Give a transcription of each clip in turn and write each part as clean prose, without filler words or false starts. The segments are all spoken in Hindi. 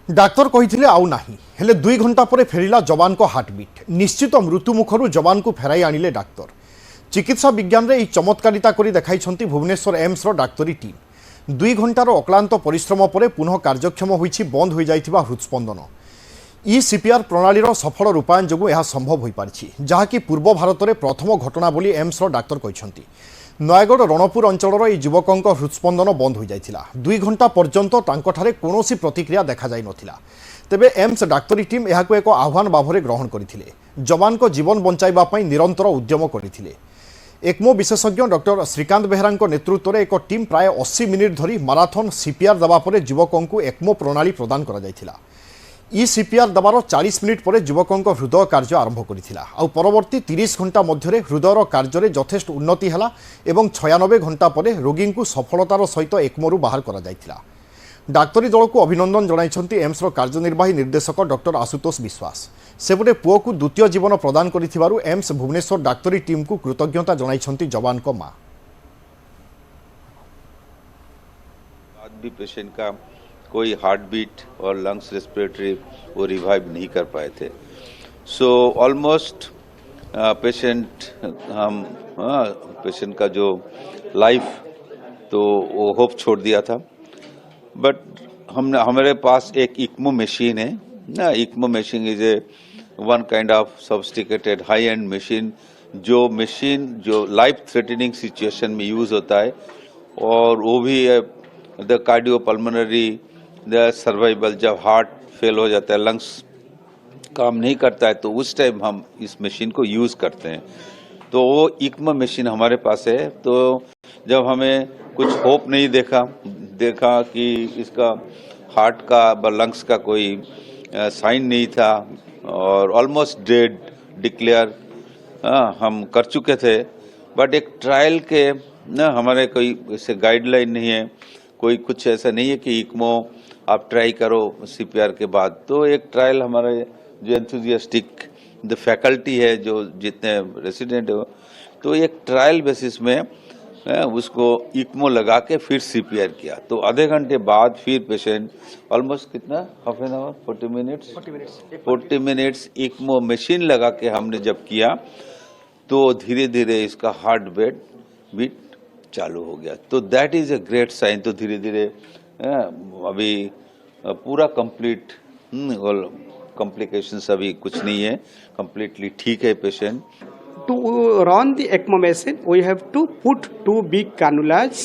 डाक्तर कही आउ नाही हेले 2 घंटा पर फेरिला जवान को हार्टबिट निश्चित मृत्युमुखर जवान को फेराई आनिले डाक्तर। चिकित्सा विज्ञान रे चमत्कारिता करी देखाइछंती भुवनेश्वर एम्स रो डाक्तरी टीम। 2 घंटार अक्लांत परिश्रम पर पुनः कार्यक्षम होइछि बंद हो जाइथिबा हृदस्पंदन। सीपीआर प्रणाली सफल रूपायन जो यह संभव हो पारिछि, जहाँकि पूर्व भारत में प्रथम घटना बोली एम्स रो डाक्तर कहते। नयगढ़ रणपुर अंचल युवक हृदस्पंदन बंद हो जाइथिला। 2 घंटा पर्यंत तांकठारे कौनसी प्रतिक्रिया देखा जाई नथिला। तेबे एम्स डाक्तरी टीम यहाको एक आह्वान भाव ग्रहण करथिले। जवान को जीवन बंचाइबा पई निरंतर उद्यम करथिले। एक्मो विशेषज्ञ डॉक्टर श्रीकांत बेहरा नेतृत्व में एक टीम प्राय 80 मिनिट धरी माराथन सीपीआर दबा पर युवकों को एक्मो प्रणाली प्रदान करा जाइथिला। सीपीआर दबार 40 मिनिट पर युवकों हृदय कार्य आरंभ करथिला। परवर्ती 30 घंटा मध्य हृदयर कार्य यथेष्ट उन्नति है और 96 घंटा पर रोगी को सफलतार सहित एक्मोरू बाहर करा जाइथिला। डाक्तरी दल को अभिनंदन जणाइछंती एम्स रो कार्यनिर्वाही निर्देशक डॉक्टर आशुतोष विश्वास। सेपटे पुओ को द्वितीय जीवन प्रदान करिथिबारु एम्स भुवनेश्वर डाक्तरी टीम को कृतज्ञता जणाइछंती जवान को मां। आज भी पेशेंट का कोई हार्ट बीट और लंग्स रेस्पिरेटरी वो रिवाइव नहीं कर पाए थे। सो ऑलमोस्ट पेशेंट का जो लाइफ तो वो होप छोड़ दिया था। बट हमारे पास एक इक्मो मशीन है ना। ECMO machine is a one kind of sophisticated high and machine जो लाइफ थ्रेटनिंग सिचुएशन में यूज होता है। और वो भी द कार्डियोपल्मोनरी द सर्वाइवल, जब हार्ट फेल हो जाता है, लंग्स काम नहीं करता है, तो उस टाइम हम इस मशीन को यूज करते हैं। तो वो इक्मो मशीन हमारे पास है। तो जब हमें कुछ होप नहीं देखा कि इसका हार्ट का लंग्स का कोई साइन नहीं था और ऑलमोस्ट डेड डिक्लेयर हम कर चुके थे। बट एक ट्रायल के ना हमारे कोई ऐसे गाइडलाइन नहीं है, कोई कुछ ऐसा नहीं है कि इक्मो आप ट्राई करो सीपीआर के बाद। तो एक ट्रायल हमारे जो एंथुजियास्टिक द फैकल्टी है, जो जितने रेसिडेंट है, तो एक ट्रायल बेसिस में उसको इक्मो लगा के फिर सीपीआर किया। तो आधे घंटे बाद फिर पेशेंट ऑलमोस्ट कितना half an hour 40 minutes ECMO machine लगा के हमने जब किया तो धीरे धीरे इसका हार्ट बीट चालू हो गया। तो that is a great sign. तो धीरे धीरे अभी पूरा कंप्लीट कॉम्प्लिकेशंस अभी कुछ नहीं है, कंप्लीटली ठीक है patient. To run the ECMO machine, we have to put 2 big cannulas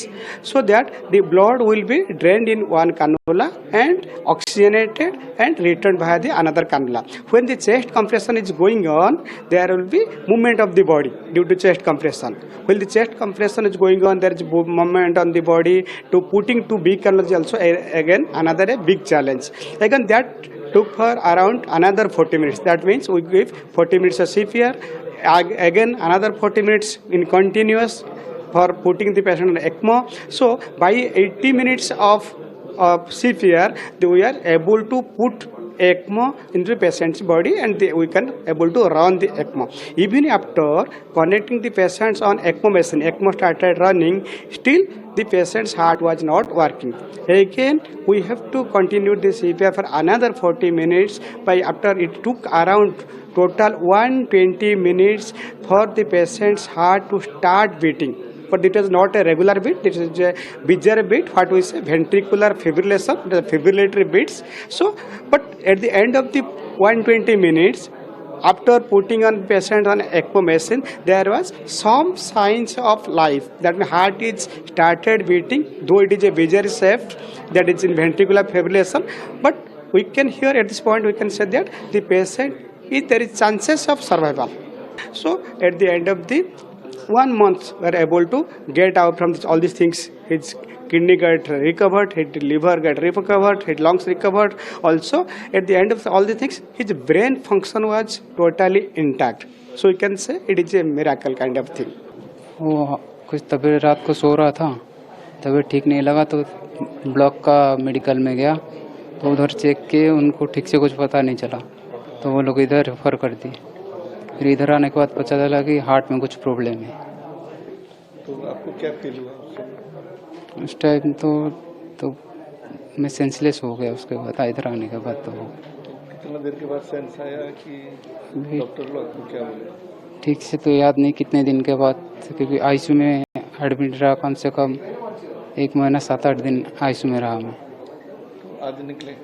so that the blood will be drained in one cannula and oxygenated and returned via the another cannula. When the chest compression is going on, there will be movement of the body due to chest compression. When the chest compression is going on, there is movement on the body. To putting 2 big cannulas also again another a big challenge. Again that took for around another 40 minutes. That means we give 40 minutes of CPR. Again another 40 minutes in continuous for putting the patient on ECMO. So by 80 minutes of CPR, we are able to put ECMO into the patient's body and we can able to run the ECMO. Even after connecting the patients on ECMO machine, ECMO started running, still the patient's heart was not working. Again we have to continue the CPR for another 40 minutes. By after it took around total 120 minutes for the patient's heart to start beating. But it is not a regular beat, this is a bizarre beat, what we say ventricular fibrillation, the fibrillatory beats. So, but at the end of the 120 minutes, after putting on patient on ECMO machine, there was some signs of life. That means heart is started beating, though it is a bizarre shape, that is in ventricular fibrillation. But we can here at this point we can say that the patient there is chances of survival. So at the end of the 1 month we are able to get out from all these things. His kidney got recovered, his liver got recovered, his lungs recovered. Also at the end of all the things, his brain function was totally intact. So you can say it is a miracle kind of thing. वो कुछ तबीयत रात को सो रहा था, तबीयत ठीक नहीं लगा तो ब्लॉक का मेडिकल में गया तो उधर चेक किए, उनको ठीक से कुछ पता नहीं चला तो वो लोग इधर रेफर कर दिए। फिर इधर आने के बाद पता चला कि हार्ट में कुछ प्रॉब्लम है। तो आपको क्या फील हुआ उस टाइम? तो मैं सेंसलेस हो गया उसके बाद, इधर आने के बाद। तो कितना देर के बाद सेंस आया कि भी डॉक्टर लोग आपको क्या बोले? ठीक से तो याद नहीं कितने दिन के बाद, क्योंकि आईसीयू में एडमिट रहा कम से कम 1 महीना 7-8 दिन आईसीयू में रहा मैं। तो आज निकले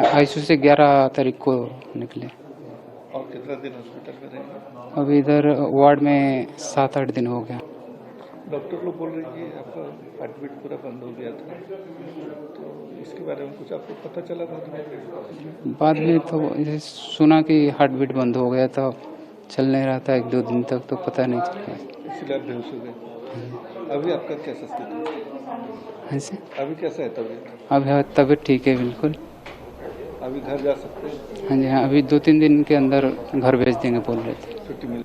आईसीयू से 11 तारीख को निकले। और कितना दिन हॉस्पिटल में रहेंगे? अभी इधर वार्ड में 7-8 दिन हो गया। डॉक्टर लोग बोल रहे हैं कि आपका हार्ट बीट पूरा बंद हो गया था, तो इसके बारे में कुछ आपको पता चला बाद में तो जैसे सुना कि हार्ट बीट बंद हो गया था, चल नहीं रहा था 1-2 दिन तक, तो पता नहीं चला। इसलिए आप बेहोश हो गए। अभी आपका कैसा स्थिति? ऐसे अभी कैसा है तबीयत? अब तबीयत ठीक है बिल्कुल। अभी घर जा सकते हैं? हाँ जी हाँ, अभी 2-3 दिन के अंदर घर भेज देंगे बोल रहे थे। छुट्टी मिल